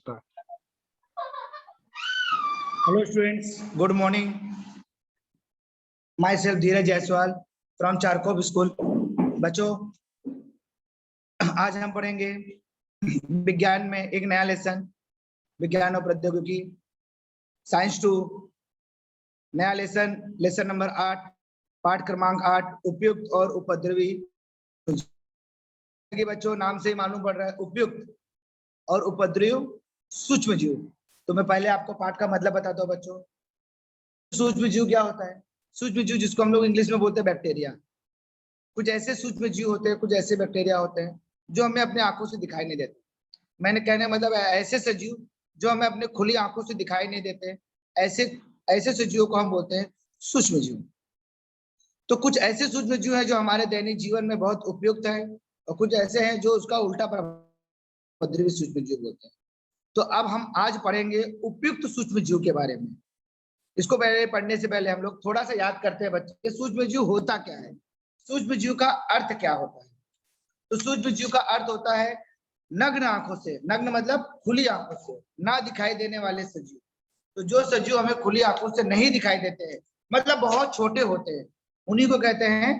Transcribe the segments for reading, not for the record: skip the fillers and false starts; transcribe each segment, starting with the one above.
start. Hello students, good morning. Myself Dheeraj Jaiswal from Charkov School. बच्चों, आज हम पढ़ेंगे विज्ञान में एक नया लेसन, विज्ञान और प्रौद्योगिकी साइंस 2, नया लेसन नंबर 8, पाठ क्रमांक 8, उपयुक्त और उपद्रवी। बच्चों, नाम से ही मालूम पड़ रहा है उपयुक्त और उपद्रवी सूक्ष्म जीव। तो मैं पहले आपको पाठ का मतलब बताता हूँ बच्चों। सूक्ष्म जीव क्या होता है? सूक्ष्म जीव जिसको हम लोग इंग्लिश में बोलते हैं बैक्टीरिया। कुछ ऐसे सूक्ष्म जीव होते हैं, कुछ ऐसे बैक्टीरिया होते हैं जो हमें अपने आंखों से दिखाई नहीं देते। मैंने कहने मतलब ऐसे सजीव जो हमें अपने खुली आंखों से दिखाई नहीं देते, ऐसे सजीवों को हम बोलते हैं सूक्ष्म जीव। तो कुछ ऐसे सूक्ष्म जीव हैं जो हमारे दैनिक जीवन में बहुत उपयुक्त है, और कुछ ऐसे हैं जो उसका उल्टा उपद्रवी सूक्ष्म जीव बोलते हैं। तो अब हम आज पढ़ेंगे उपयुक्त सूक्ष्म जीव के बारे में। इसको पहले पढ़ने से पहले हम लोग थोड़ा सा याद करते हैं बच्चे, सूक्ष्म जीव होता क्या है, सूक्ष्म जीव का अर्थ क्या होता है। तो सूक्ष्म जीव का अर्थ होता है नग्न आंखों से, नग्न मतलब खुली आंखों से ना दिखाई देने वाले सजीव। तो जो सजीव हमें खुली आंखों से नहीं दिखाई देते हैं, मतलब बहुत छोटे होते हैं, उन्हीं को कहते हैं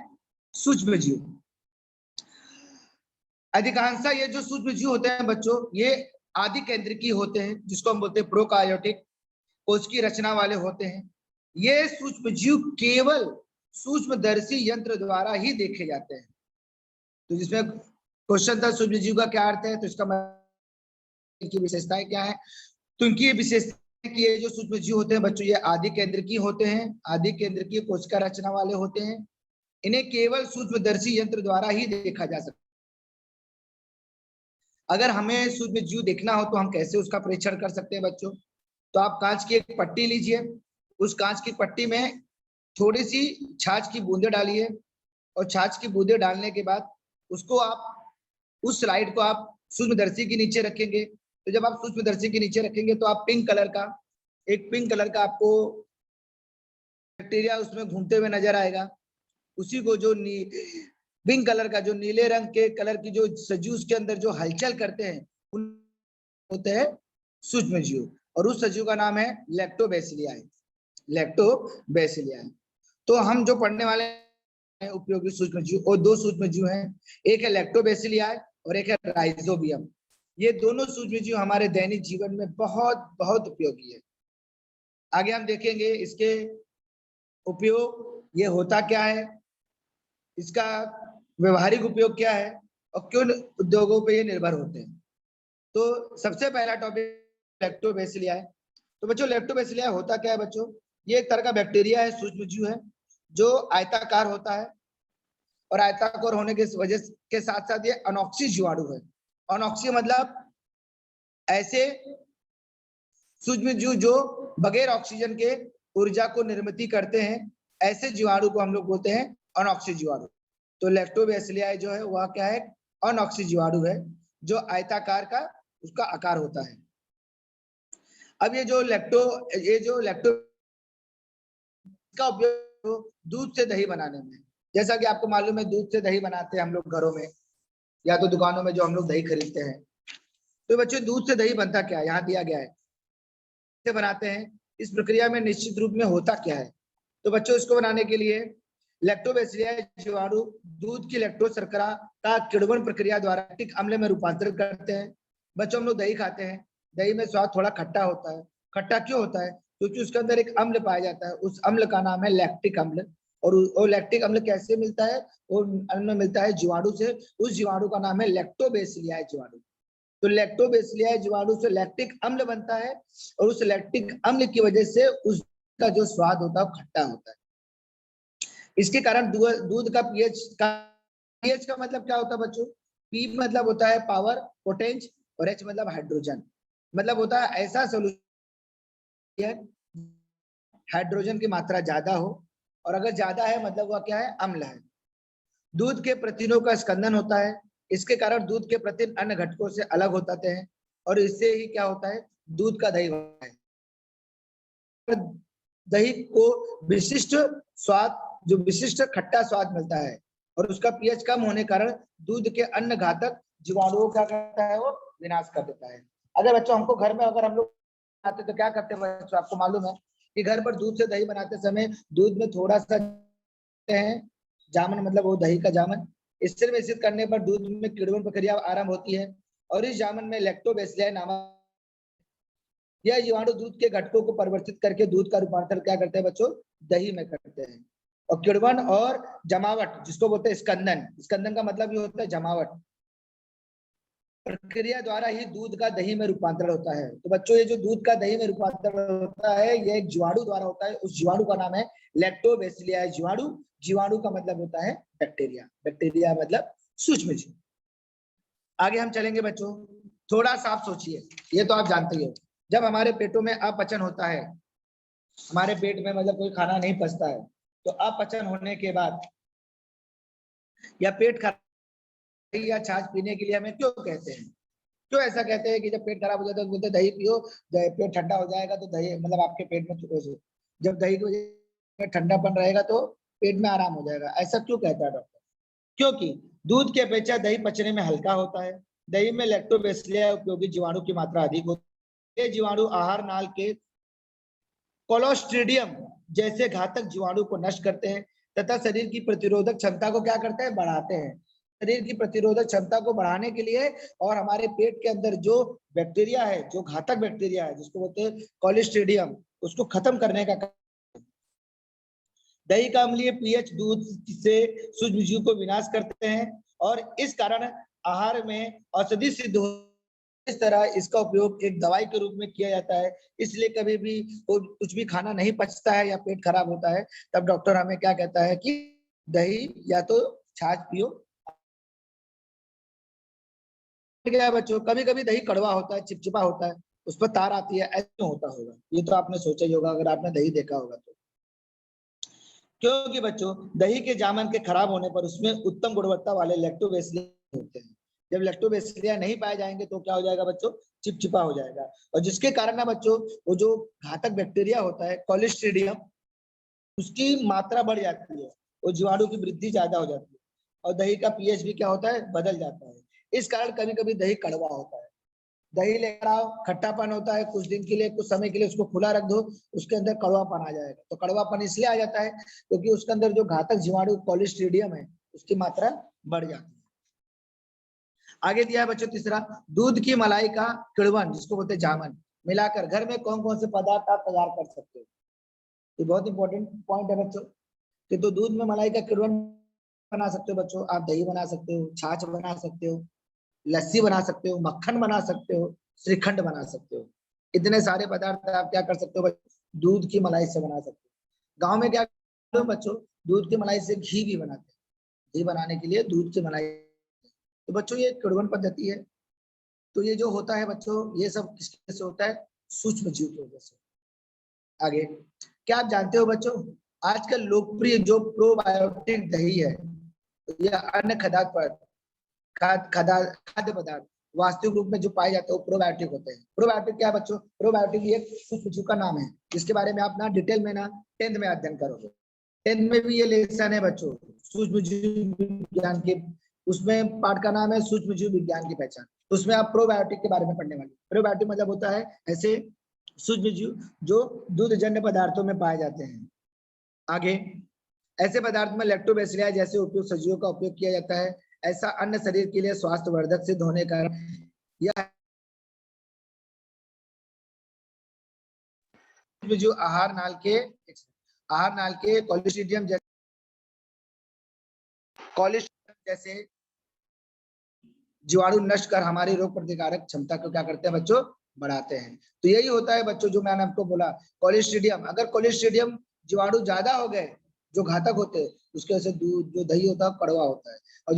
सूक्ष्म जीव। अधिकांशतः ये जो सूक्ष्म जीव होते हैं बच्चों, ये आदि केंद्रकी होते हैं, जिसको हम बोलते हैं प्रोकार्योटिक कोश की रचना वाले होते हैं। ये सूक्ष्म जीव केवल सूक्ष्मदर्शी यंत्र द्वारा ही देखे जाते हैं। तो जिसमें क्वेश्चन था सूक्ष्म जीव का क्या अर्थ है, तो इसका इनकी विशेषताएं क्या है। तो इनकी विशेषता कि ये जो सूक्ष्म जीव होते हैं बच्चों, ये आदि केंद्रकी होते हैं, आदि केंद्रकीय कोशिका रचना वाले होते हैं। इन्हें केवल सूक्ष्मदर्शी यंत्र द्वारा ही देखा जा सकता है। अगर हमें सूक्ष्म जीव देखना हो तो हम कैसे उसका परीक्षण कर सकते हैं बच्चों? तो आप कांच की एक पट्टी लीजिए, उस कांच की पट्टी में थोड़ी सी छाछ की बूंदे डालिए, और छाछ की बूंदे डालने के बाद उसको आप उस स्लाइड को आप सूक्ष्मदर्शी के नीचे रखेंगे। तो जब आप सूक्ष्मदर्शी के नीचे रखेंगे तो आप पिंक कलर का आपको बैक्टीरिया उसमें घूमते हुए नजर आएगा। उसी को जो पिंक कलर का, जो नीले रंग के कलर की जो सजीव उसके अंदर जो हलचल करते हैं, उन होते हैं सूक्ष्म जीव, और उस सजीव का नाम है लैक्टोबैसिलियाई। लैक्टोबैसिलियाई। तो हम जो पढ़ने वाले हैं उपयोगी सूक्ष्म जीव, और दो सूक्ष्म जीव हैं, एक है लैक्टोबैसिलियाई और एक है राइजोबियम। ये दोनों सूक्ष्म जीव हमारे दैनिक जीवन में बहुत बहुत उपयोगी है। आगे हम देखेंगे इसके उपयोग, ये होता क्या है, इसका व्यवहारिक उपयोग क्या है, और क्यों उद्योगों पे ये निर्भर होते हैं। तो सबसे पहला टॉपिक लैक्टोबैसिलियाई। तो बच्चों, लैक्टोबैसिलियाई होता क्या है बच्चों? ये एक तरह का बैक्टीरिया है, सूक्ष्म जीव है, जो आयताकार होता है, और आयताकार होने की वजह के साथ साथ ये अनॉक्सी जीवाणु है। अनॉक्सी मतलब ऐसे सूक्ष्म जीव जो बगैर ऑक्सीजन के ऊर्जा को निर्मित करते हैं, ऐसे जीवाणु को हम लोग बोलते हैं अनॉक्सी जीवाणु। तो लैक्टोबैसिलियाई जो है वह क्या है? अनॉक्सी जीवाणु है, जो आयताकार का उसका आकार होता है। अब ये जो लैक्टो का उपयोग दूध से दही बनाने में, जैसा कि आपको मालूम है दूध से दही बनाते हैं हम लोग घरों में या तो दुकानों में जो हम लोग दही खरीदते हैं। तो बच्चों, दूध से दही बनता क्या है, यहाँ दिया गया है कैसे बनाते हैं। इस प्रक्रिया में निश्चित रूप में होता क्या है? तो बच्चों, इसको बनाने के लिए लैक्टोबैसिलियाई जीवाणु दूध की लैक्टोज शर्करा का किण्वन प्रक्रिया द्वारा लैक्टिक अम्ल में रूपांतरित करते हैं। बच्चों, हम लोग दही खाते हैं, दही में स्वाद थोड़ा खट्टा होता है। खट्टा क्यों होता है? क्योंकि उसके अंदर एक अम्ल पाया जाता है, उस अम्ल का नाम है लैक्टिक अम्ल। और वो लैक्टिक अम्ल कैसे मिलता है? वो अम्ल मिलता है जीवाणु से। उस जीवाणु का नाम है लैक्टोबैसिलियाई जीवाणु। तो लैक्टोबैसिलियाई जीवाणु से लैक्टिक अम्ल बनता है, और उस लैक्टिक अम्ल की वजह से उसका जो स्वाद होता है वो खट्टा होता है। इसके कारण दूध का पीएच का मतलब क्या होता है बच्चों? पी मतलब होता है पावर, पोटेंस, और एच मतलब हाइड्रोजन। मतलब होता है ऐसा सोल्यूशन हाइड्रोजन की मात्रा ज्यादा हो, और अगर ज्यादा है मतलब वह क्या है? अम्ल है। दूध के प्रोटीनों का स्कंदन होता है, इसके कारण दूध के प्रोटीन अन्य घटकों से अलग हो जाते हैं, और इससे ही क्या होता है? दूध का दही बनता है। दही को विशिष्ट स्वाद, जो विशिष्ट खट्टा स्वाद मिलता है, और उसका पीएच कम होने कारण दूध के अन्य घातक जीवाणुओं का करता है वो विनाश कर देता है। अगर बच्चों हमको घर में अगर हम लोग बनाते तो क्या करते हैं बच्चों, आपको मालूम है कि घर पर दूध से दही बनाते समय दूध में थोड़ा सा है जामन, मतलब वो दही का जामन, स्थिर मिश्रित करने पर दूध में किण्वन प्रक्रिया आरंभ होती है और इस जामन में लैक्टोबैसिलाई नामक यह जीवाणु दूध के घटकों को परिवर्तित करके दूध का रूपांतर क्या करते हैं बच्चों, दही में करते हैं। और किण्वन और जमावट जिसको बोलते हैं स्कंदन, स्कंदन का मतलब ये होता है जमावट, प्रक्रिया द्वारा ही दूध का दही में रूपांतरण होता है। तो बच्चों ये जो दूध का दही में रूपांतरण होता है ये एक जीवाणु द्वारा होता है, उस जीवाणु का नाम है लैक्टोबैसिलियाई जीवाणु। जीवाणु का मतलब होता है बैक्टीरिया, बैक्टीरिया मतलब सूक्ष्म जीव। आगे हम चलेंगे बच्चों, थोड़ा सा आप सोचिए, ये तो आप जानते ही हो, जब हमारे पेटों में अपचन होता है, हमारे पेट में मतलब कोई खाना नहीं पचता है, तो अपचन होने के बाद या पेट खराब या छाछ पीने के लिए हमें क्यों कहते हैं, क्यों ऐसा कहते हैं कि जब पेट खराब हो जाता है तो बोलते हैं दही पियो, पेट ठंडा हो जाएगा तो दही मतलब आपके पेट में जब दही की वजह से ठंडापन रहेगा तो पेट में आराम हो जाएगा, ऐसा क्यों कहता है डॉक्टर? क्योंकि दूध की अपेक्षा दही पचने में हल्का होता है, दही में लैक्टोबैसिलियाई उपयोगी जीवाणु की मात्रा अधिक होती है। ये जीवाणु आहार नाल के कोलोस्ट्रिडियम जैसे घातक जीवाणु को नष्ट करते हैं तथा शरीर की प्रतिरोधक क्षमता को क्या करते हैं, बढ़ाते हैं। शरीर की प्रतिरोधक क्षमता को बढ़ाने के लिए और हमारे पेट के अंदर जो बैक्टीरिया है, जो घातक बैक्टीरिया है जिसको बोलते हैं कोलोस्ट्रिडियम, उसको खत्म करने का। दही का अम्लीय पीएच दूध से सूक्ष्म जीव को विनाश करते हैं और इस कारण आहार में औषधि सिद्ध हो, इस तरह इसका उपयोग एक दवाई के रूप में किया जाता है। इसलिए कभी भी कुछ भी खाना नहीं पचता है या पेट खराब होता है तब डॉक्टर हमें क्या कहता है कि दही या तो छाछ पियो। क्या है बच्चों, कभी कभी दही कड़वा होता है, चिपचिपा होता है, उस पर तार आती है, ऐसे होता होगा, ये तो आपने सोचा ही होगा अगर आपने दही देखा होगा तो। क्योंकि बच्चों दही के जामन के खराब होने पर उसमें उत्तम गुणवत्ता वाले लैक्टोबैसिलिया होते हैं। जब लैक्टोबैसिलिया नहीं पाए जाएंगे तो क्या हो जाएगा बच्चों, चिपचिपा हो जाएगा, और जिसके कारण ना बच्चों वो जो घातक बैक्टीरिया होता है कोलोस्ट्रिडियम, उसकी मात्रा बढ़ जाती है, वो जीवाणु की वृद्धि ज्यादा हो जाती है और दही का पीएच भी क्या होता है, बदल जाता है। इस कारण कभी कभी दही कड़वा होता है। दही लेकर आओ, खट्टापन होता है, कुछ दिन के लिए कुछ समय के लिए उसको खुला रख दो, उसके अंदर कड़वापन आ जाएगा। तो कड़वापन इसलिए आ जाता है क्योंकि उसके अंदर जो घातक जीवाणु कोलोस्ट्रिडियम है उसकी मात्रा बढ़ जाती है। आगे दिया है बच्चों तीसरा, दूध की मलाई का किण्वन जिसको बोलते हैं जामन मिलाकर घर में कौन कौन से पदार्थ आप तैयार कर सकते हो। ये बहुत इंपॉर्टेंट पॉइंट है बच्चों कि तो दूध में मलाई का किण्वन बना सकते हो बच्चों, आप दही बना सकते हो, छाछ बना सकते हो, लस्सी बना सकते हो, मक्खन बना सकते हो, श्रीखंड बना सकते हो। इतने सारे पदार्थ आप क्या कर सकते हो बच्चों, दूध की मलाई से बना सकते हो। गांव में क्या करते हो बच्चों, दूध की मलाई से घी भी बनाते हैं, घी बनाने के लिए दूध की मलाई। तो बच्चों ये किण्वन पद्धति है। तो ये जो होता है बच्चों ये सब किसकी वजह से होता है, सूक्ष्म जीव की वजह से। आगे क्या आप जानते हो बच्चों, आजकल लोकप्रिय जो प्रोबायोटिक दही है या अन्य खाद्य पदार्थ वास्तविक रूप में जो पाए जाते हैं वो प्रोबायोटिक होते हैं। प्रोबायोटिक क्या है बच्चों, प्रोबायोटिक एक सूक्ष्म जीव का नाम है जिसके बारे में आप ना डिटेल में ना 10th में अध्ययन करोगे। 10th में भी ये लेसन है बच्चों, सूक्ष्म जीव विज्ञान के, उसमें पाठ का नाम है सूक्ष्म जीव विज्ञान की पहचान। उसमें आप प्रोबायोटिक के बारे में पढ़ने वाले। प्रोबायोटिक मतलब होता है ऐसे सूक्ष्म जीव जो दूधजन्य पदार्थों में पाए जाते हैं। आगे ऐसे पदार्थ में लैक्टोबैसिलिया जैसे उपयुक्त सजीवों का उपयोग किया जाता है। ऐसा अन्य शरीर के लिए स्वास्थ्यवर्धक सिद्ध होने का यह जो आहार नाल के कोलोस्ट्रिडियम जैसे जीवाणु नष्ट कर हमारी रोग प्रतिकारक क्षमता को क्या करते हैं बच्चों, बढ़ाते हैं। तो यही होता है बच्चों जो मैंने आपको बोला, कोलोस्ट्रिडियम, अगर कोलोस्ट्रिडियम जीवाणु ज्यादा हो गए जो घातक होते हैं उसके वजह से दूध जो दही होता है कड़वा होता है, और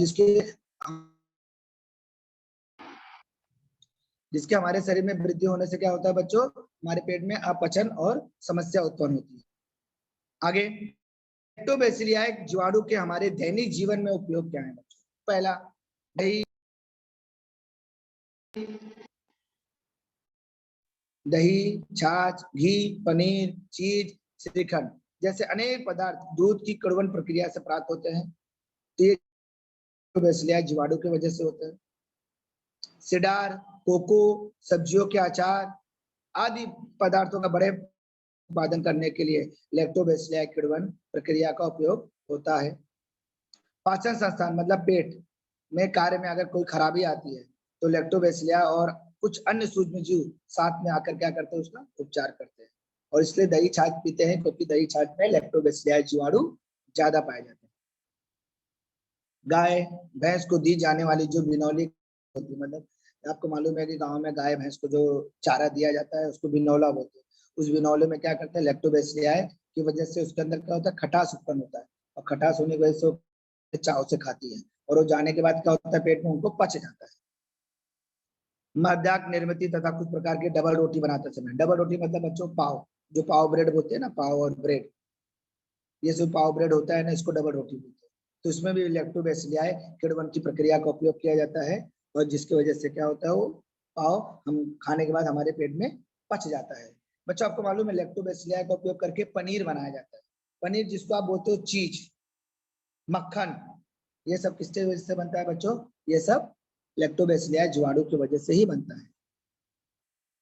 जिसके हमारे शरीर में वृद्धि होने से क्या होता है बच्चों, हमारे पेट में अपचन और समस्या उत्पन्न होती है। आगे लैक्टोबैसिलिया जीवाणु के हमारे दैनिक जीवन में उपयोग क्या है बच्चों। पहला, दही, छाछ, घी, पनीर, चीज, श्रीखंड जैसे अनेक पदार्थ दूध की किण्वन प्रक्रिया से प्राप्त होते हैं। तो ये लैक्टोबैसिलिया जीवाणु की वजह से होता है। सिडार, कोको, सब्जियों के अचार आदि पदार्थों का बड़े उत्पादन करने के लिए लैक्टोबैसिलियाई किण्वन प्रक्रिया का उपयोग होता है। पाचन संस्थान मतलब पेट में कार्य में अगर कोई खराबी आती है तो लैक्टोबैसिलिया और कुछ अन्य सूक्ष्म जीव साथ में आकर क्या करते हैं, उसका उपचार करते हैं। और इसलिए दही छाछ पीते हैं क्योंकि दही छाछ में लैक्टोबैसिलियाई जीवाणु ज्यादा पाए जाते हैं। गाय भैंस को दी जाने वाली जो बिनौली होती है, मतलब आपको मालूम है कि गांव में गाय भैंस को जो चारा दिया जाता है उसको बिनौला बोलते हैं। उस बिनौले में क्या करते हैं, लैक्टोबैसिलियाई की वजह से उसके अंदर क्या होता है, खटास उत्पन्न होता है और खटास होने की वजह से चाव से खाती है और वो जाने के बाद क्या होता है, पेट में उनको पच जाता है। मद्याक निर्मित तथा कुछ प्रकार की डबल रोटी बनाते समय, डबल रोटी मतलब बच्चों पाव, जो पाव ब्रेड बोलते हैं ना, पाव और ब्रेड, ये जो पाव ब्रेड होता है ना, इसको डबल रोटी बोलते हैं। तो इसमें भी लैक्टोबैसिलियाई किण्वन की प्रक्रिया का उपयोग किया जाता है और जिसकी वजह से क्या होता है, वो पाव हम खाने के बाद हमारे पेट में पच जाता है। बच्चों आपको मालूम है लैक्टोबैसिलियाई का उपयोग करके पनीर बनाया जाता है। पनीर जिसको आप बोलते हो चीज, मक्खन, ये सब किसके वजह से बनता है बच्चों, ये सब लैक्टोबैसिलियाई जीवाणु की वजह से ही बनता है।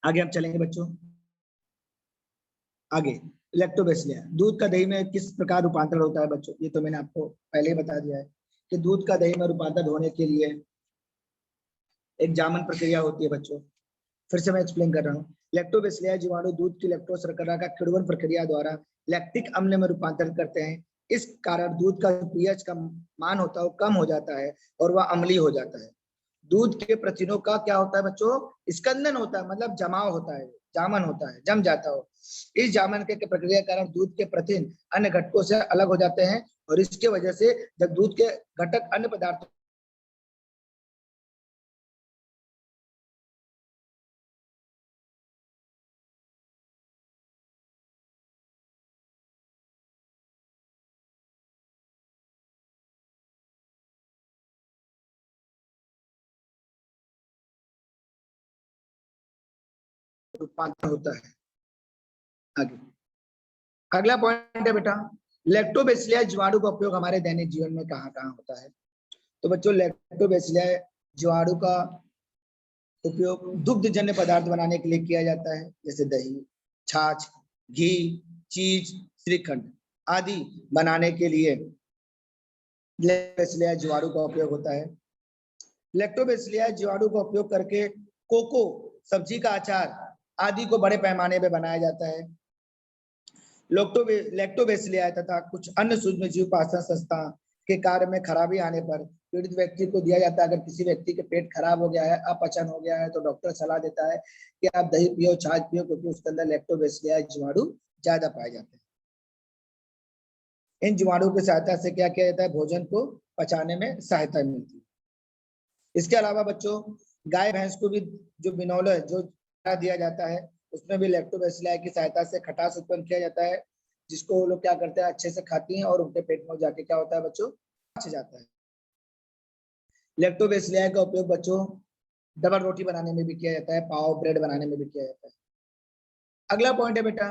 आगे हम चलेंगे बच्चों। आगे लैक्टोबैसिलिया दूध का दही में किस प्रकार रूपांतरण होता है बच्चों, ये तो मैंने आपको पहले ही बता दिया है कि दूध का दही में रूपांतरण होने के लिए एक जामन प्रक्रिया होती है बच्चों। फिर से मैं एक्सप्लेन कर रहा हूँ। लैक्टोबैसिलिया जीवाणु दूध की लैक्टोज शर्करा का किण्वन प्रक्रिया द्वारा लैक्टिक अम्ल में रूपांतरित करते हैं। इस कारण दूध का पीएच का मान होता है वो कम हो जाता है और वह अम्लीय हो जाता है। दूध के प्रथिनों का क्या होता है बच्चों, स्कंदन होता है, मतलब जमाव होता है, जामन होता है, जम जाता हो। इस जामन के प्रक्रिया के कारण दूध के प्रथिन अन्य घटकों से अलग हो जाते हैं और इसके वजह से जब दूध के घटक अन्य पदार्थों रूपांतरण होता है। आगे अगला पॉइंट है बेटा, लैक्टोबैसिलिया जीवाणु का उपयोग हमारे दैनिक जीवन में कहाँ कहाँ होता है। तो बच्चों लैक्टोबैसिलिया जीवाणु का उपयोग दुग्धजन्य पदार्थ बनाने के लिए किया जाता है, जैसे दही, छाछ, घी, चीज, श्रीखंड आदि बनाने के लिए लैक्टोबैसिलिया जीवाणु का उपयोग होता है। लैक्टोबैसिलिया जीवाणु का उपयोग करके कोको, सब्जी का अचार आदि को बड़े पैमाने पर बनाया जाता है। लैक्टोबैसिलिया तथा कुछ अन्य सूक्ष्म जीव पाचन संस्था के कार्य में खराबी आने पर पीड़ित व्यक्ति को दिया जाता है। अगर किसी व्यक्ति के पेट खराब हो गया है, अपचन हो गया है, तो डॉक्टर सलाह देता है कि आप दही पियो, छाछ पियो, क्योंकि उसके अंदर लैक्टोबैसिलिया जीवाणु ज्यादा पाए जाते हैं। इन जीवाणु की सहायता से क्या किया जाता है, भोजन को पचाने में सहायता मिलती है। इसके अलावा बच्चों गाय भैंस को भी जो बिनौला जो दिया जाता है उसमें भी लैक्टोबैसिलिया की सहायता से खटास उत्पन्न किया जाता है, जिसको वो लोग क्या करते हैं, अच्छे से खाती हैं और उनके पेट में जाके क्या होता है बच्चों, पच जाता है। लैक्टोबैसिलिया का उपयोग बच्चों डबल रोटी बनाने में भी किया जाता है, पाव ब्रेड बनाने में भी किया जाता है। अगला पॉइंट है बेटा,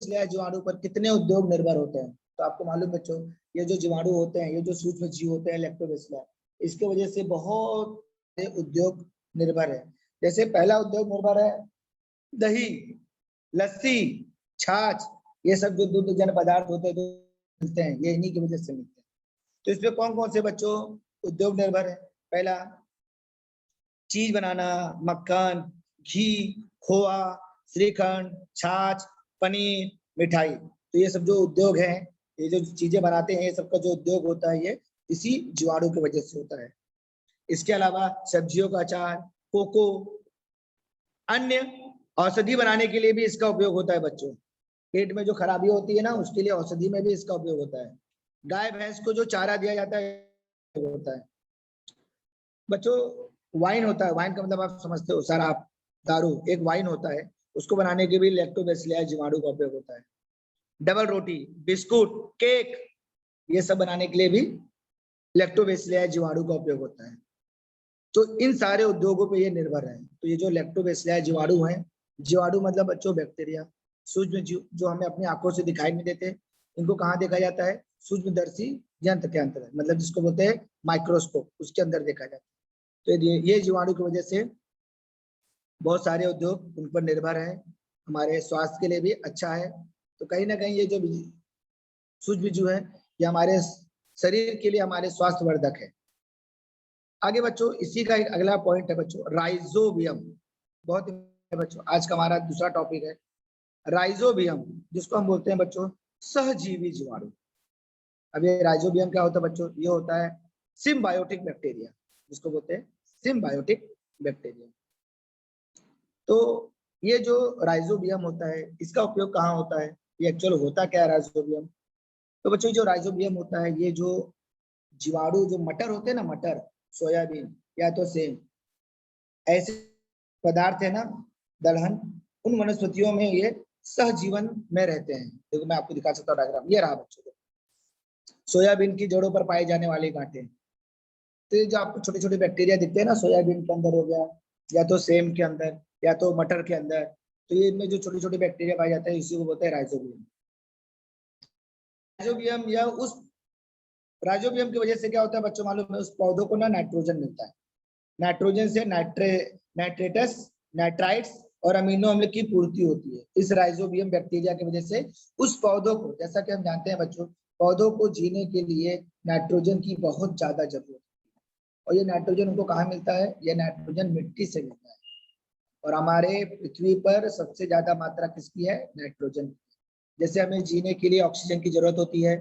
जीवाणु पर कितने उद्योग निर्भर होते हैं। तो आपको मालूम बच्चों, ये जो जीवाणु होते हैं, ये जो सूक्ष्म जीव होते हैं लैक्टोबैसिलिया, इसके वजह से बहुत से उद्योग निर्भर है। जैसे पहला उद्योग निर्भर है दही, लस्सी, छाछ, ये सब जो दुग्धजन्य पदार्थ होते हैं मिलते हैं, ये इन्हीं की वजह से मिलते हैं। तो इसमें कौन कौन से बच्चों उद्योग निर्भर है। पहला चीज बनाना, मक्खन, घी, खोआ, श्रीखंड, छाछ, पनीर, मिठाई, तो ये सब जो उद्योग हैं, ये जो चीजें बनाते हैं, ये सबका जो उद्योग होता है ये इसी जीवाणु की वजह से होता है। इसके अलावा सब्जियों का अचार, कोको, अन्य औषधि बनाने के लिए भी इसका उपयोग होता है बच्चों। पेट में जो खराबी होती है ना, उसके लिए औषधि में भी इसका उपयोग होता है। गाय भैंस को जो चारा दिया जाता है होता है बच्चों। वाइन होता है, वाइन का मतलब आप समझते हो, शराब, दारू, एक वाइन होता है, उसको बनाने के भी लैक्टोबैसिलिया जीवाणु का उपयोग होता है। डबल रोटी, बिस्कुट, केक, ये सब बनाने के लिए भी लैक्टोबैसिलिया जीवाणु का उपयोग होता है। तो इन सारे उद्योगों पे ये निर्भर है। तो ये जो लैक्टोबैसिलिया जीवाणु हैं, जीवाणु मतलब बच्चों बैक्टीरिया, सूक्ष्म जीव जो हमें अपनी आंखों से दिखाई नहीं देते, इनको कहाँ देखा जाता है, सूक्ष्मदर्शी यंत्र के अंतर्गत, मतलब जिसको बोलते हैं माइक्रोस्कोप, उसके अंदर देखा जाता है। तो ये जीवाणु की वजह से बहुत सारे उद्योग उन पर निर्भर है, हमारे स्वास्थ्य के लिए भी अच्छा है। तो कहीं ना कहीं ये जो सूझबूझ है ये हमारे शरीर के लिए, हमारे स्वास्थ्य वर्धक है। आगे बच्चों इसी का एक अगला पॉइंट है बच्चों, राइजोबियम। बहुत बच्चों आज का हमारा दूसरा टॉपिक है राइजोबियम, जिसको हम बोलते हैं बच्चों सहजीवी जीवाणु। अब ये राइजोबियम क्या होता है बच्चों, ये होता है सिम्बायोटिक बैक्टीरिया, जिसको बोलते हैं सिम्बायोटिक बैक्टीरिया। तो ये जो राइजोबियम होता है इसका उपयोग कहाँ होता है, ये एक्चुअल होता क्या है राइजोबियम। तो बच्चों जो राइजोबियम होता है, ये जो जीवाणु जो मटर होते हैं ना, मटर, सोयाबीन या तो सेम ऐसे पदार्थ है ना, दलहन, उन वनस्पतियों में ये सहजीवन में रहते हैं। देखो मैं आपको दिखा सकता हूँ डायग्राम, ये रहा बच्चों, सोयाबीन की जड़ों पर पाए जाने वाले गांठें। तो ये जो आपको छोटे छोटे बैक्टीरिया दिखते हैं ना, सोयाबीन के अंदर हो गया, या तो सेम के अंदर, या तो मटर के अंदर, तो ये इनमें जो छोटे छोटे बैक्टीरिया पाए जाते हैं इसी को बोलते हैं राइजोबियम। राइजोबियम या उस राइजोबियम की वजह से क्या होता है बच्चों मालूम है, उस पौधों को ना नाइट्रोजन मिलता है। नाइट्रोजन से नाइट्रेटस, नाइट्राइट्स और अमीनो अम्ल की पूर्ति होती है इस राइजोबियम बैक्टीरिया की वजह से। उस पौधों को, जैसा कि हम जानते हैं बच्चों, पौधों को जीने के लिए नाइट्रोजन की बहुत ज्यादा जरूरत है। और ये नाइट्रोजन उनको कहाँ मिलता है, ये नाइट्रोजन मिट्टी से मिलता है। और हमारे पृथ्वी पर सबसे ज्यादा मात्रा किसकी है, नाइट्रोजन। जैसे हमें जीने के लिए ऑक्सीजन की जरूरत होती है,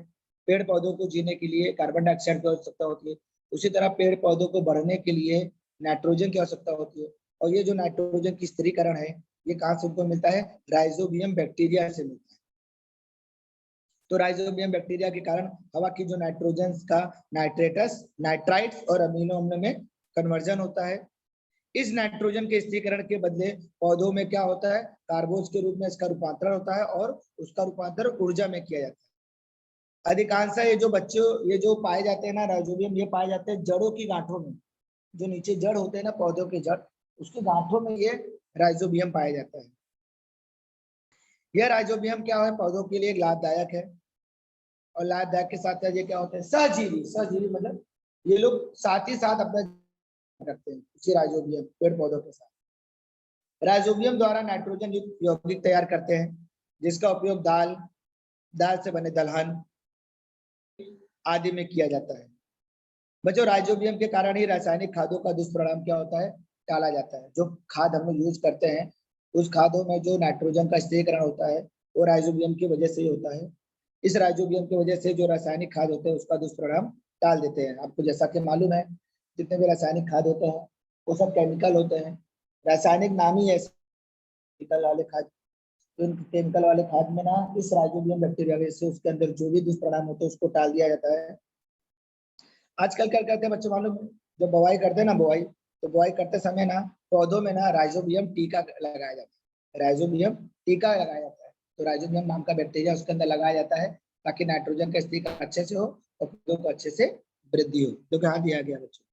पेड़ पौधों को जीने के लिए कार्बन डाइऑक्साइड की आवश्यकता होती है, उसी तरह पेड़ पौधों को बढ़ने के लिए नाइट्रोजन की आवश्यकता होती है। और ये जो नाइट्रोजन की स्थिरीकरण है, ये कहाँ से उनको मिलता है, राइजोबियम बैक्टीरिया से मिलता है। तो राइजोबियम बैक्टीरिया के कारण हवा की जो नाइट्रोजन का नाइट्रेटस, नाइट्राइट्स और अमीनो अम्ल में कन्वर्जन होता है। इस नाइट्रोजन के स्थिरीकरण के बदले पौधों में क्या होता है, कार्बोज के रूप में इसका रूपांतरण होता है और उसका रूपांतरण ऊर्जा में किया जाता है। अधिकांश ये जो बच्चों, ये जो पाए जाते हैं ना राइजोबियम, ये पाए जाते हैं जड़ों की गांठों में। जो नीचे जड़ होते हैं ना पौधों के जड़, उसकी गांठों में ये राइजोबियम पाया जाता है। यह राइजोबियम क्या है, पौधों के लिए लाभदायक है। और लाभदायक के साथ ये क्या होते हैं, सहजीवी। सहजीवी मतलब ये लोग साथ ही साथ अपना रखते हैं उसी राइजोबियम पेड़ पौधों के साथ। राइजोबियम द्वारा नाइट्रोजन युक्त यौगिक तैयार करते हैं, जिसका उपयोग दाल, दाल से बने दलहन आदि में किया जाता है। बच्चों राइजोबियम के कारण ही रासायनिक खादों का दुष्परिणाम क्या होता है, टाला जाता है। जो खाद हम लोग यूज करते हैं, उस खादों में जो नाइट्रोजन का स्थिरीकरण होता है वो राइजोबियम की वजह से ही होता है। इस राइजोबियम की वजह से जो रासायनिक खाद होते हैं उसका दुष्परिणाम टाल देते हैं। आपको जैसा कि मालूम है, जितने भी रासायनिक खाद होते हैं वो सब केमिकल होते हैं। रासायनिक नाम ही ऐसे केमिकल वाले खाद, तो इन केमिकल वाले खाद में ना इस राइजोबियम बैक्टीरिया वजह से उसके अंदर जो भी दुष्परिणाम होते हैं उसको टाल दिया जाता है। आजकल क्या करते हैं बच्चों मालूम, जब बुवाई करते हैं ना, बुवाई, तो बुवाई करते समय ना पौधों में ना राइजोबियम टीका लगाया जाता है। राइजोबियम टीका लगाया जाता है, तो राइजोबियम नाम का बैक्टीरिया उसके अंदर लगाया जाता है ताकि नाइट्रोजन का स्थिरीकरण अच्छे से हो और पौधों को अच्छे से वृद्धि हो, जो कहाँ दिया गया बच्चों।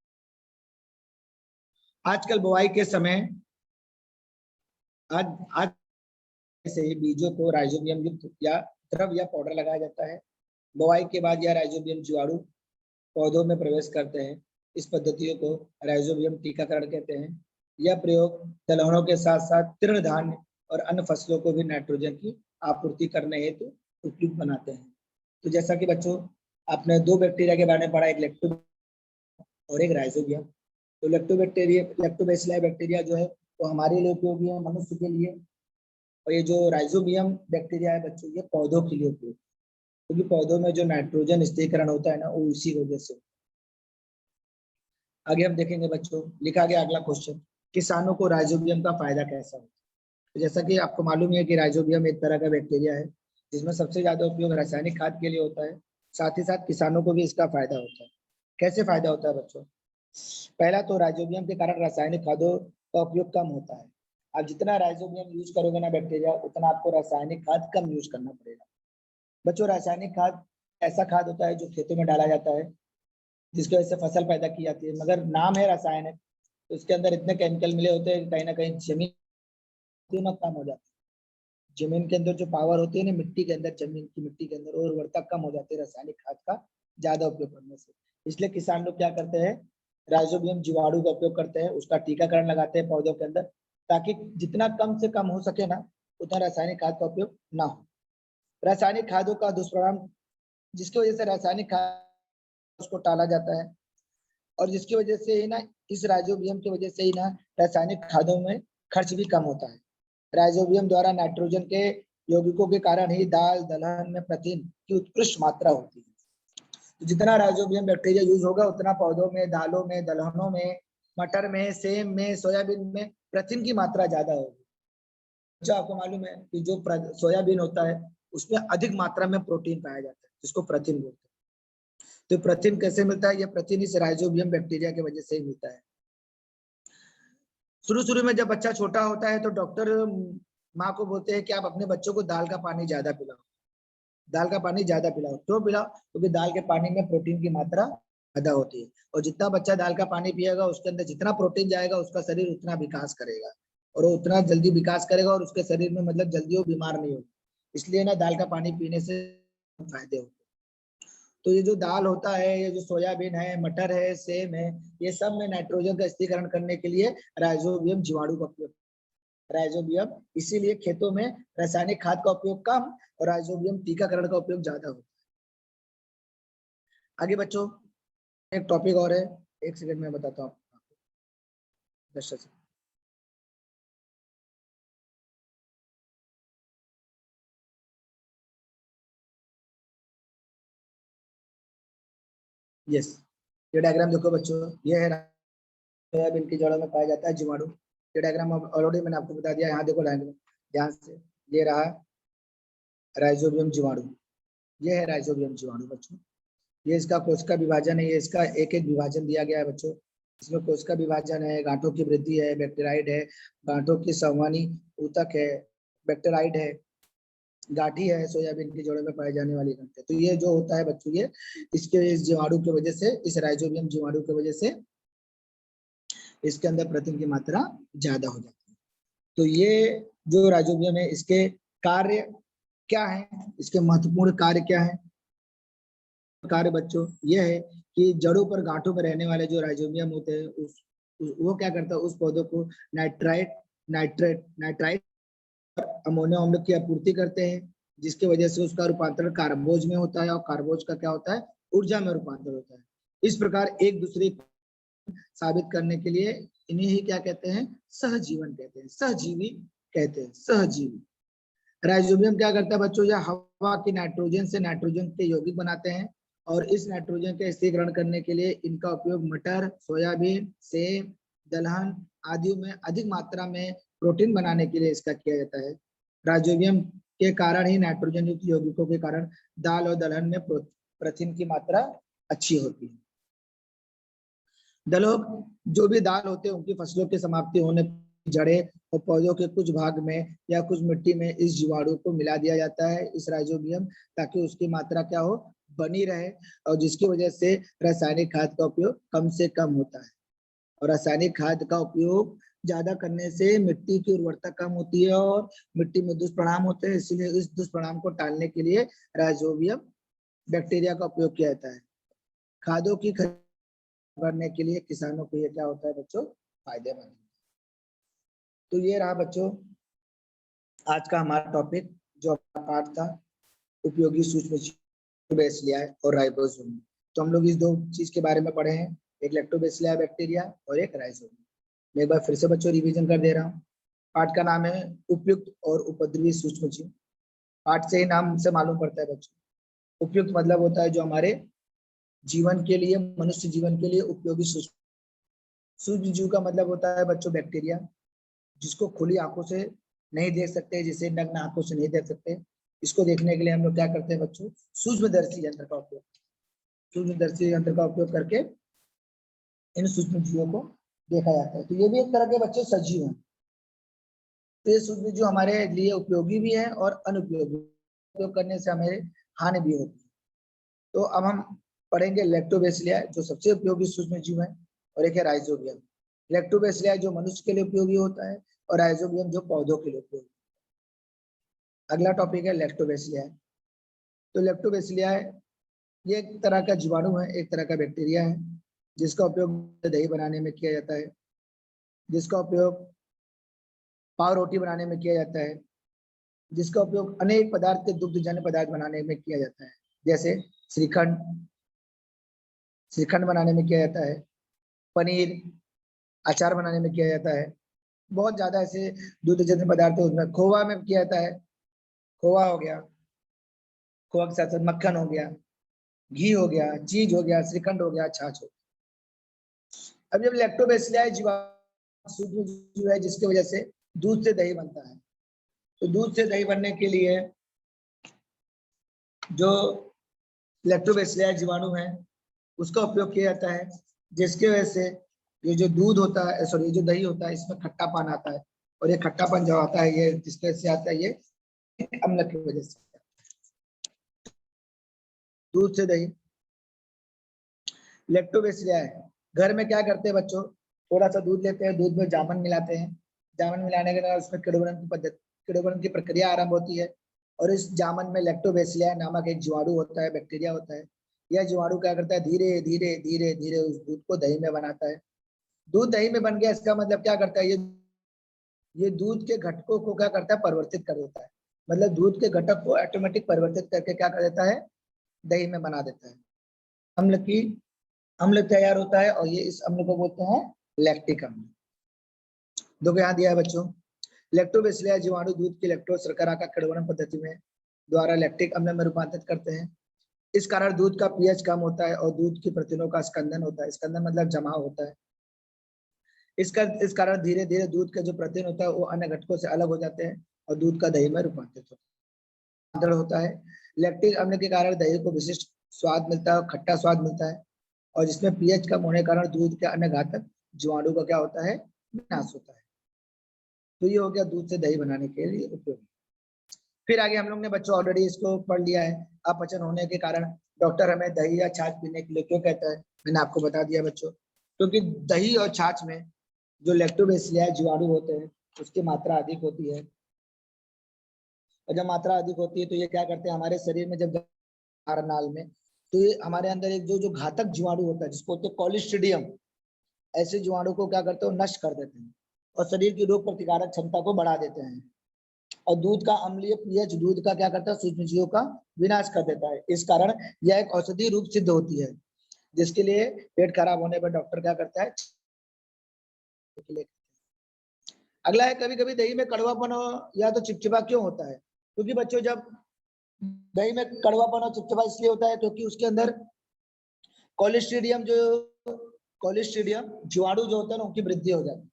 आजकल बुवाई के समय आज आज से ही बीजों को राइजोबियम युक्त या द्रव या पाउडर लगाया जाता है। बुवाई के बाद यह राइजोबियम जीवाणु पौधों में प्रवेश करते हैं। इस पद्धतियों को राइजोबियम टीकाकरण कहते हैं। यह प्रयोग दलहनों के साथ साथ तृण धान्य और अन्य फसलों को भी नाइट्रोजन की आपूर्ति करने हेतु उपयुक्त बनाते हैं। तो जैसा कि बच्चों आपने दो बैक्टीरिया के बारे में पढ़ा, एक लैक्टो और एक राइजोबियम। तो लैक्टोबैक्टीरिया, लैक्टोबैसिलाई बैक्टीरिया जो है वो हमारे लिए उपयोगी है, मनुष्य के लिए। और ये जो राइजोबियम बैक्टीरिया है बच्चों, ये पौधों के लिए उपयोगी, क्योंकि पौधों में जो नाइट्रोजन स्थिरीकरण होता है ना वो इसी वजह से। आगे हम देखेंगे बच्चों, लिखा गया अगला क्वेश्चन, किसानों को राइजोबियम का फायदा कैसा होता है। तो जैसा कि आपको मालूम है कि राइजोबियम एक तरह का बैक्टीरिया है जिसमें सबसे ज्यादा उपयोग रासायनिक खाद के लिए होता है। साथ ही साथ किसानों को भी इसका फायदा होता है। कैसे फायदा होता है बच्चों, पहला तो राइजोबियम के कारण रासायनिक खादों का उपयोग कम होता है। आप जितना राइजोबियम यूज करोगे ना बैक्टीरिया, उतना आपको रासायनिक खाद कम यूज करना पड़ेगा। बच्चों रासायनिक खाद ऐसा खाद होता है जो खेतों में डाला जाता है जिसकी वजह से फसल पैदा की जाती है, मगर नाम है रासायनिक, तो इसके अंदर इतने केमिकल मिले होते हैं कि कहीं ना कहीं जमीन कम हो जाती है। जमीन के अंदर जो पावर होती है ना, मिट्टी के अंदर, जमीन की मिट्टी के अंदर उर्वरता कम हो जाती है रासायनिक खाद का ज्यादा उपयोग करने से। इसलिए किसान लोग क्या करते हैं, राइजोबियम जीवाणु का उपयोग करते हैं, उसका टीकाकरण लगाते हैं पौधों के अंदर, ताकि जितना कम से कम हो सके ना उतना रासायनिक खाद का उपयोग ना हो। रासायनिक खादों का दुष्परिणाम, जिसकी वजह से रासायनिक खाद उसको टाला जाता है, और जिसकी वजह से ही ना इस राइजोबियम की वजह से ही ना रासायनिक खादों में खर्च भी कम होता है। राइजोबियम द्वारा नाइट्रोजन के यौगिकों के कारण ही दाल दलहन में प्रोटीन की उत्कृष्ट मात्रा होती है। तो जितना राइजोबियम बैक्टीरिया यूज होगा उतना पौधों में, दालों में, दलहनों में, मटर में, सेम में, सोयाबीन में प्रोटीन की मात्रा ज्यादा होगी। जो आपको मालूम है कि जो सोयाबीन होता है उसमें अधिक मात्रा में प्रोटीन पाया जाता है, जिसको प्रोटीन बोलते हैं। तो प्रोटीन कैसे मिलता है? ये प्रोटीन इस राइजोबियम बैक्टीरिया की वजह से ही मिलता है। शुरू शुरू में जब बच्चा छोटा होता है तो डॉक्टर माँ को बोलते हैं कि आप अपने बच्चों को दाल का पानी ज्यादा पिलाओ, दाल का पानी ज्यादा पिलाओ। क्यों पिलाओ? क्योंकि दाल के पानी में प्रोटीन की मात्रा ज्यादा होती है, और जितना बच्चा दाल का पानी पिएगा उसके अंदर जितना प्रोटीन जाएगा उसका शरीर उतना विकास करेगा, और वो उतना जल्दी विकास करेगा, और उसके शरीर में मतलब जल्दी वो बीमार नहीं होगा। इसलिए ना दाल का पानी पीने से फायदे होते हैं। तो ये जो दाल होता है, ये जो सोयाबीन है, मटर है, सेम है, ये सब में नाइट्रोजन का स्थिरीकरण करने के लिए राइजोबियम जीवाणु का उपयोग, राइजोबियम, इसीलिए खेतों में रासायनिक खाद का उपयोग कम और राइजोबियम टीकाकरण का उपयोग ज्यादा होता है। आगे बच्चों एक टॉपिक और है, एक सेकंड में बताता हूँ आपको, 10 सेकंड। यस, ये डायग्राम देखो बच्चों, ये है सोयाबीन की जड़ों में पाया जाता है जीवाणु। ये डायग्राम ऑलरेडी मैंने आपको बता दिया, यहाँ देखो डायग्राम ध्यान से, ये रहा राइजोबियम जीवाणु, ये है राइजोबियम जीवाणु बच्चों। ये इसका कोशिका विभाजन है, ये इसका एक एक विभाजन दिया गया है बच्चों। इसमें कोशिका विभाजन है, गांठों की वृद्धि है, बैक्टीराइड है, गांठों की संवहनी ऊतक है, बैक्टीराइड है, गांठी है, सोयाबीन की जड़ों में पाए जाने वाली गांठें। तो ये जो होता है बच्चों, ये इसके इस जीवाणु की वजह से, इस राइजोबियम जीवाणु की वजह से इसके अंदर प्रोटीन की मात्रा ज्यादा हो जाती है। तो ये जो राइजोबियम है, इसके कार्य क्या है, इसके महत्वपूर्ण कार्य क्या है? कार्य बच्चों ये है कि जड़ों पर गांठों में रहने वाले जो राइजोबियम होते हैं वो क्या करता है, उस पौधों को नाइट्राइट और अमोनियम अम्ल की आपूर्ति करते हैं, जिसकी वजह से उसका रूपांतरण कार्बोज में होता है, और कार्बोज का क्या होता है, ऊर्जा में रूपांतर होता है। इस प्रकार एक दूसरे को साबित करने के लिए इन्हें ही क्या कहते हैं, सहजीवन कहते हैं, सहजीवी कहते हैं, सहजीवी। राइजोबियम क्या करता है बच्चों, यह हवा की नाइट्रोजन से नाइट्रोजन के यौगिक बनाते हैं, और इस नाइट्रोजन के स्थिरीकरण करने के लिए इनका उपयोग मटर, सोयाबीन, सेब, दलहन आदि में अधिक मात्रा में प्रोटीन बनाने के लिए इसका किया जाता है। राइजोबियम के कारण ही नाइट्रोजन युक्त यौगिकों के कारण दाल और दलहन में प्रोटीन की मात्रा अच्छी होती है। दलों, जो भी दाल होते हैं उनकी फसलों की समाप्ति होने जड़ें और पौधों के कुछ भाग में या कुछ मिट्टी में इस जीवाणु को मिला दिया जाता है, इस राइजोबियम, ताकि उसकी मात्रा क्या हो, बनी रहे, और जिसकी वजह से रासायनिक खाद का उपयोग कम से कम होता है। और रासायनिक खाद का उपयोग ज्यादा करने से मिट्टी की उर्वरता कम होती है और मिट्टी में दुष्परिणाम होते हैं, इसलिए इस दुष्परिणाम को टालने के लिए राइजोबियम बैक्टीरिया का उपयोग किया जाता है। खादों की करने के लिए किसानों को ये क्या होता है बच्चों, फायदेमंद। तो ये रहा बच्चों आज का हमारा टॉपिक, जो पार्ट था उपयोगी सूक्ष्म बेसिलिया और राइबोसोम। तो हम लोग इस दो चीज के बारे में पढ़े हैं, एक लैक्टोबैसिलिया बैक्टीरिया और एक राइजोबियम। मैं एक बार फिर से बच्चों रिवीजन कर दे रहा हूँ। पाठ का नाम है उपयुक्त और उपद्रवी सूक्ष्म जीव। पाठ से ही नाम से मालूम पड़ता है बच्चों। उपयुक्त मतलब होता है जो हमारे जीवन के लिए, मनुष्य जीवन के लिए उपयोगी सूक्ष्म। सूक्ष्म जीव का मतलब होता है बच्चों बैक्टीरिया, जिसको खुली आंखों से नहीं देख सकते, जिसे नग्न आंखों से नहीं देख सकते। इसको देखने के लिए हम लोग क्या करते हैं बच्चों, सूक्ष्मदर्शी यंत्र का उपयोग, सूक्ष्मदर्शी यंत्र का उपयोग करके इन सूक्ष्म जीवों को देखा जाता है। तो ये भी एक तरह के बच्चों सजीव हैं। तो ये सूक्ष्म जीव हमारे लिए उपयोगी भी है और अनुपयोगी, उपयोग करने से हमें हानि भी होती है। तो अब हम पढ़ेंगे लैक्टोबैसिलिया, जो सबसे उपयोगी सूक्ष्म जीव है, और एक है राइजोबियम। लैक्टोबैसिलिया जो मनुष्य के लिए उपयोगी होता है, और राइजोबियम जो पौधों के लिए उपयोगी। अगला टॉपिक है लैक्टोबैसिलिया। तो लैक्टोबैसिलिया ये एक तरह का जीवाणु है, एक तरह का बैक्टीरिया है, जिसका उपयोग दही बनाने में किया जाता है, जिसका उपयोग पाव रोटी बनाने में किया जाता है, जिसका उपयोग अनेक पदार्थ के दुग्धजन्य पदार्थ बनाने में किया जाता है, जैसे श्रीखंड, श्रीखंड बनाने में किया जाता है, पनीर, अचार बनाने में किया जाता है। बहुत ज्यादा ऐसे दुग्धजन्य पदार्थ है, उसमें खोवा में किया जाता है, खोवा हो गया, खोवा के साथ साथ मक्खन हो गया, घी हो गया, चीज हो गया, श्रीखंड हो गया, छाछ हो गया। अब जब लैक्टोबैसिलस जीवाणु है जिसकी वजह से दूध से दही बनता है, तो दूध से दही बनने के लिए जो लैक्टोबैसिलस जीवाणु है उसका उपयोग किया जाता है, जिसकी वजह से ये जो दूध होता है, सॉरी, ये जो दही होता है इसमें खट्टापन आता है, और ये खट्टापन जो आता है ये किसकी वजह से आता है, ये अम्ल की वजह से। दूध से दही, लैक्टोबैसिलस घर में क्या करते हैं बच्चों, थोड़ा सा दूध लेते हैं, दूध में जामन मिलाते हैं, जामन मिलाने के बाद उसमें किण्वन की पद्धति, किण्वन की प्रक्रिया आरंभ होती है, और इस जामन में लैक्टोबैसिलस नामक एक जीवाणु होता है, बैक्टीरिया होता है। यह जीवाणु क्या करता है, धीरे धीरे धीरे धीरे उस दूध को दही में बनाता है। दूध दही में बन गया, इसका मतलब क्या करता है, ये दूध के घटकों को क्या करता है, परिवर्तित कर देता है, मतलब दूध के घटक को ऑटोमेटिक परिवर्तित करके क्या कर देता है, दही में बना देता है। अम्ल तैयार होता है, और ये इस अम्ल को बोलते हैं लैक्टिक अम्ल। देखो यहाँ दिया है बच्चों, लैक्टोबैसिलस जीवाणु दूध की लैक्टोज शर्करा का किण्वन पद्धति में द्वारा लैक्टिक अम्ल में रूपांतरित करते हैं। इस कारण दूध का पीएच कम होता है और दूध की प्रोटीनों का स्कंदन होता है, स्कंदन मतलब जमाव होता है। इस कारण धीरे धीरे दूध का जो प्रोटीन होता है वो अन्य घटकों से अलग हो जाते हैं और दूध का दही में रूपांतरित होता है। लैक्टिक अम्ल के कारण दही को विशिष्ट स्वाद मिलता है, खट्टा स्वाद मिलता है, और जिसमें पीएच कम होने के कारण दूध के अन्य घातक जीवाणु का क्या होता है, विनाश होता है। तो ये हो गया दूध से दही बनाने के लिए उपयोगी। फिर आगे हम लोग ने बच्चों ऑलरेडी इसको पढ़ लिया है, अपचन होने के कारण डॉक्टर हमें दही या छाछ पीने के लिए क्यों कहता है, मैंने आपको बता दिया बच्चों, क्योंकि दही और छाछ में जो लैक्टोबैसिलस जीवाणु होते हैं उसकी मात्रा अधिक होती है, और जब मात्रा अधिक होती है तो ये क्या करते हैं, हमारे शरीर में जब नाल में, तो ये हमारे अंदर एक जो घातक जीवाणु होता है जिसको बोलते हैं कॉलिस्ट्रीडियम, ऐसे जीवाणु को क्या करते हैं, नष्ट कर देते हैं और शरीर की रोग प्रतिकारक क्षमता को बढ़ा देते हैं। और दूध का अम्लीय पीएच दूध का क्या करता है, सूक्ष्मजीवों का विनाश कर देता है। इस कारण यह एक औषधि रूप सिद्ध होती है, जिसके लिए पेट खराब होने पर डॉक्टर क्या करता है। अगला है, कभी कभी दही में कड़वापन या तो चिपचिपा क्यों होता है, क्योंकि बच्चों जब दही में कड़वापन और चिपचिपा इसलिए होता है क्योंकि उसके अंदर कोलेस्ट्रीडियम जीवाणु जो होते हैं उनकी वृद्धि हो जाती है,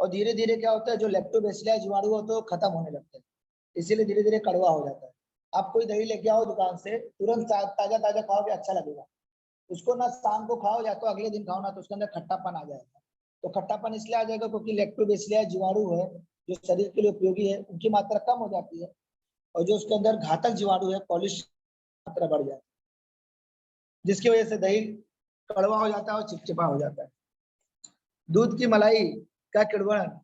और धीरे धीरे क्या होता है, जो लैक्टोबैसिलस जीवाणु होते हैं खत्म होने लगते हैं, इसीलिए धीरे धीरे कड़वा हो जाता है। आप कोई दही लेके आओ दुकान से, तुरंत ताजा ताजा खाओगे अच्छा लगेगा, उसको ना शाम को खाओ या तो अगले दिन खाओ ना, तो उसके अंदर खट्टापन आ जाएगा। तो खट्टापन इसलिए आ जाएगा क्योंकि लैक्टोबैसिलस जीवाणु है जो शरीर के लिए उपयोगी है उनकी मात्रा कम हो जाती है, और जो उसके अंदर घातक जीवाणु है कोलेस्ट्रॉल मात्रा बढ़ जाती है, जिसकी वजह से दही कड़वा हो जाता है और चिपचिपा हो जाता है। दूध की मलाई का किण्वन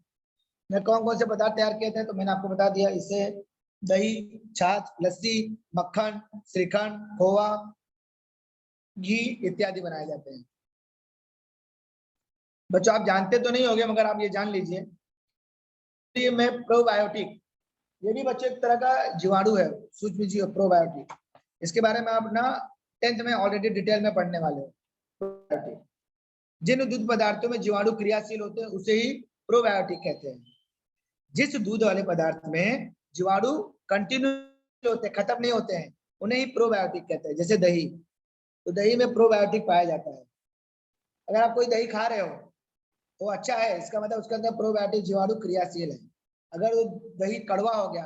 में कौन कौन से पदार्थ तैयार किए थे, तो मैंने आपको बता दिया, इससे दही, छाछ, लस्सी, मक्खन, श्रीखंड, खोवा, घी इत्यादि बनाए जाते हैं। बच्चों आप जानते तो नहीं होंगे मगर आप ये जान लीजिए, ये में प्रोबायोटिक, ये भी बच्चों एक तरह का जीवाणु है, सूक्ष्म जीव प्रोबायोटिक, इसके बारे में आप ना 10th में ऑलरेडी डिटेल में पढ़ने वाले हो। जिन दूध पदार्थों में जीवाणु क्रियाशील होते हैं उसे ही प्रोबायोटिक कहते हैं। जिस दूध वाले पदार्थ में जीवाणु कंटिन्यू होते हैं, खत्म नहीं होते हैं, उन्हें ही प्रोबायोटिक कहते हैं। जैसे दही, तो दही में प्रोबायोटिक पाया जाता है। अगर आप कोई दही खा रहे हो तो अच्छा है, इसका मतलब उसके अंदर प्रोबायोटिक जीवाणु क्रियाशील है। अगर वो दही कड़वा हो गया,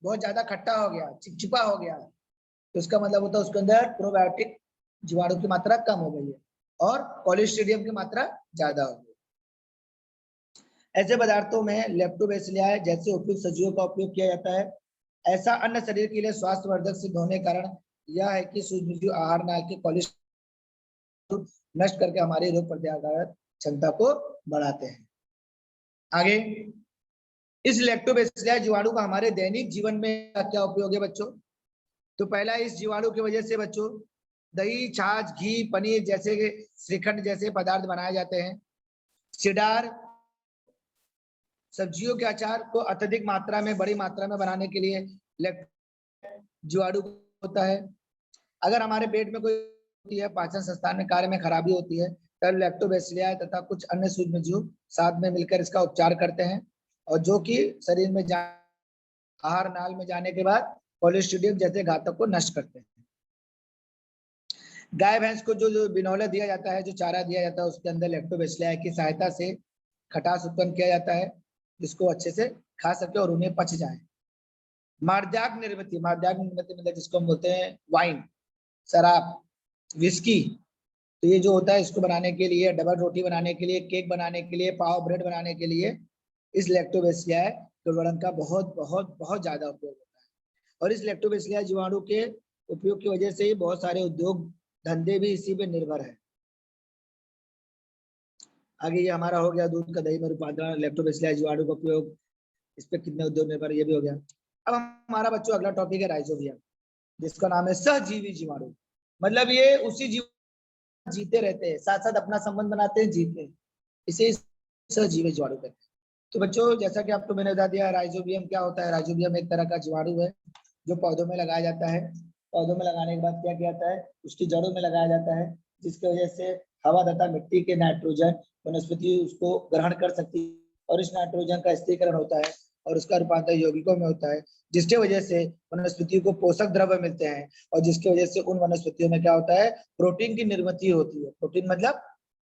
बहुत ज्यादा खट्टा हो गया, चिपचिपा हो गया, तो इसका मतलब होता है उसके अंदर प्रोबायोटिक जीवाणु की मात्रा कम हो गई है और कोलेस्ट्रीडियम की मात्रा ज्यादा हो गई। ऐसे पदार्थों में लैक्टोबैसिलस जैसे उपयुक्त सजीवों का उपयोग किया जाता है। ऐसा अन्य शरीर के लिए स्वास्थ्यवर्धक सिद्ध होने के कारण यह है कि सूक्ष्मजीव आहार नाल के कोलेस्ट्रॉल नष्ट करके हमारी रोग प्रतिकारक क्षमता को बढ़ाते हैं। आगे, इस लैक्टोबैसिलस जीवाणु का हमारे दैनिक जीवन में क्या उपयोग है बच्चों, तो पहला, इस जीवाणु की वजह से बच्चों दही, छाछ, घी, पनीर जैसे श्रीखंड जैसे पदार्थ बनाए जाते हैं। सिडार सब्जियों के अचार को अत्यधिक मात्रा में, बड़ी मात्रा में बनाने के लिए जीवाणु होता है। अगर हमारे पेट में कोई होती है, पाचन संस्थान में कार्य में खराबी होती है, तब लैक्टोबैसिलियाई तथा कुछ अन्य सूक्ष्मजीव साथ में मिलकर इसका उपचार करते हैं, और जो कि शरीर में आहार नाल में जाने के बाद कोलेस्ट्रीडियम जैसे घातक को नष्ट करते हैं। गाय भैंस को जो बिनौला दिया जाता है, जो चारा दिया जाता है, उसके अंदर लैक्टोबैसिलियाई की सहायता से खटास उत्पन्न किया जाता है, जिसको अच्छे से खा सके और उन्हें पच जाए। मार्द्याक निर्मित मतलब जिसको हम बोलते हैं वाइन, शराब, विस्की, तो ये जो होता है इसको बनाने के लिए, डबल रोटी बनाने के लिए, केक बनाने के लिए, पाव ब्रेड बनाने के लिए इस लैक्टोबैसिलियाई क्लोरोडम का बहुत बहुत बहुत ज्यादा उपयोग होता है। और इस लैक्टोबैसिलियाई जीवाणु के उपयोग की वजह से ही बहुत सारे उद्योग धंधे भी इसी पे निर्भर है। आगे ये हमारा हो गया दूध का दही में रूपांतरण, लैक्टोबैसिलियाई जीवाणु का उपयोग, इस पे कितने उद्योग निर्भर, ये भी हो गया। अब हमारा बच्चों अगला टॉपिक है राइजोबियम, जिसका नाम है सहजीवी जीवाणु। मतलब ये उसी जीव जीते रहते हैं, साथ साथ अपना संबंध बनाते हैं, जीते हैं, इसे सहजीवी जीवाणु कहते हैं। तो बच्चों जैसा कि आपको मैंने बता दिया, राइजोबियम क्या होता है। राइजोबियम एक तरह का जीवाणु है जो पौधों में लगाया जाता है। पौधों में लगाने के बाद क्या किया जाता है, उसकी जड़ों में लगाया जाता है, जिसकी वजह से हवा तथा मिट्टी के नाइट्रोजन वनस्पति उसको ग्रहण कर सकती है, और इस नाइट्रोजन का स्थिरीकरण होता है और उसका रूपांतर यौगिकों में होता है, जिसके वजह से वनस्पति को पोषक द्रव्य मिलते हैं, और जिसकी वजह से उन वनस्पतियों में क्या होता है, प्रोटीन की निर्मित होती है। प्रोटीन मतलब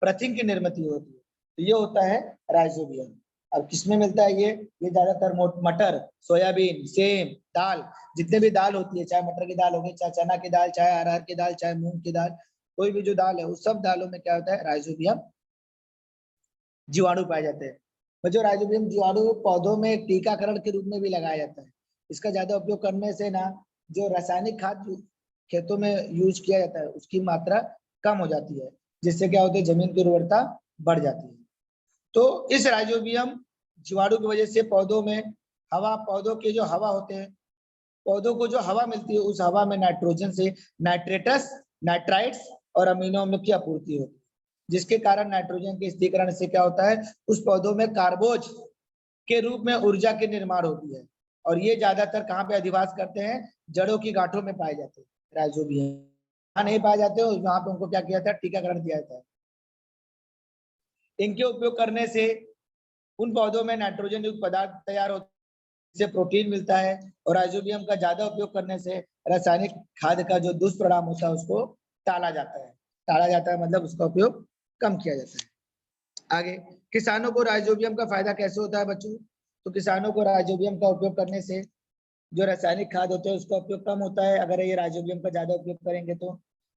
प्रथिन की निर्मित होती है। तो ये होता है राइजोबियम। अब किसमें मिलता है ये ज्यादातर मटर, सोयाबीन, सेम, दाल, जितने भी दाल होती है, चाहे मटर की दाल होगी, चाहे चना की दाल, चाहे अरहर की दाल, चाहे मूंग की दाल, कोई भी जो दाल है उस सब दालों में क्या होता है, राइजोबियम जीवाणु पाए जाते हैं। तो जो राइजोबियम जीवाणु पौधों में टीकाकरण के रूप में भी लगाया जाता है। इसका ज्यादा उपयोग करने से ना जो रासायनिक खाद खेतों में यूज किया जाता है उसकी मात्रा कम हो जाती है, जिससे क्या होता है, जमीन की उर्वरता बढ़ जाती है। तो इस राइजोबियम जीवाणु की वजह से पौधों में हवा, पौधों के जो हवा होते हैं, पौधों को जो हवा मिलती है उस हवा में नाइट्रोजन से नाइट्रेटस, नाइट्राइट्स और अमीनो अम्ल की आपूर्ति होती है, जिसके कारण नाइट्रोजन के स्थिरीकरण से क्या होता है, उस पौधों में कार्बोज के रूप में ऊर्जा की निर्माण होती है। और ये ज्यादातर कहाँ पे अधिवास करते हैं, जड़ों की गांठों में पाए जाते हैं। राइजोबियम नहीं पाए जाते, वहां पे उनको क्या किया जाता है, टीकाकरण किया जाता है। इनके उपयोग करने से उन पौधों में नाइट्रोजन युक्त पदार्थ तैयार होते हैं, जिससे प्रोटीन मिलता है। और राइजोबियम का ज्यादा उपयोग करने से रासायनिक खाद का जो दुष्परिणाम होता है उसको टाला जाता है। टाला जाता है मतलब उसका उपयोग कम किया जाता है। आगे किसानों को राइजोबियम का फायदा कैसे होता है बच्चों, तो किसानों को राइजोबियम का उपयोग करने से जो रासायनिक खाद होते हैं उसका उपयोग कम होता है। अगर ये राइजोबियम का ज्यादा उपयोग करेंगे तो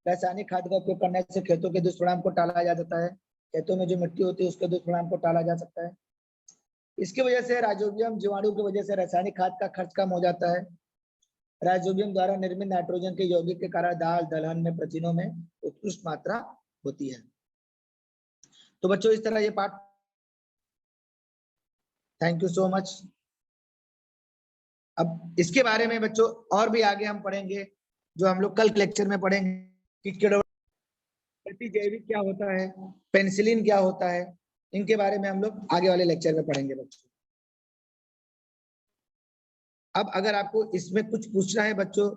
रासायनिक खाद का उपयोग करने से खेतों के दुष्परिणाम को टाला जा सकता है। खेतों में जो मिट्टी होती है उसके दुष्परिणाम को टाला जा सकता है। इसकी वजह से राइजोबियम जीवाणु की वजह से रासायनिक खाद का खर्च कम हो जाता है। राइजोबियम द्वारा निर्मित नाइट्रोजन के यौगिक के कारण दाल दलहन में प्रथिनों में उत्कृष्ट मात्रा होती है। तो बच्चों इस तरह ये पाठ, थैंक यू सो मच। अब इसके बारे में बच्चों और भी आगे हम पढ़ेंगे, जो हम लोग कल लेक्चर में पढ़ेंगे कि प्रतिजैविक क्या होता है, पेनिसिलिन क्या होता है, इनके बारे में हम लोग आगे वाले लेक्चर में पढ़ेंगे बच्चों। अब अगर आपको इसमें कुछ पूछना है बच्चों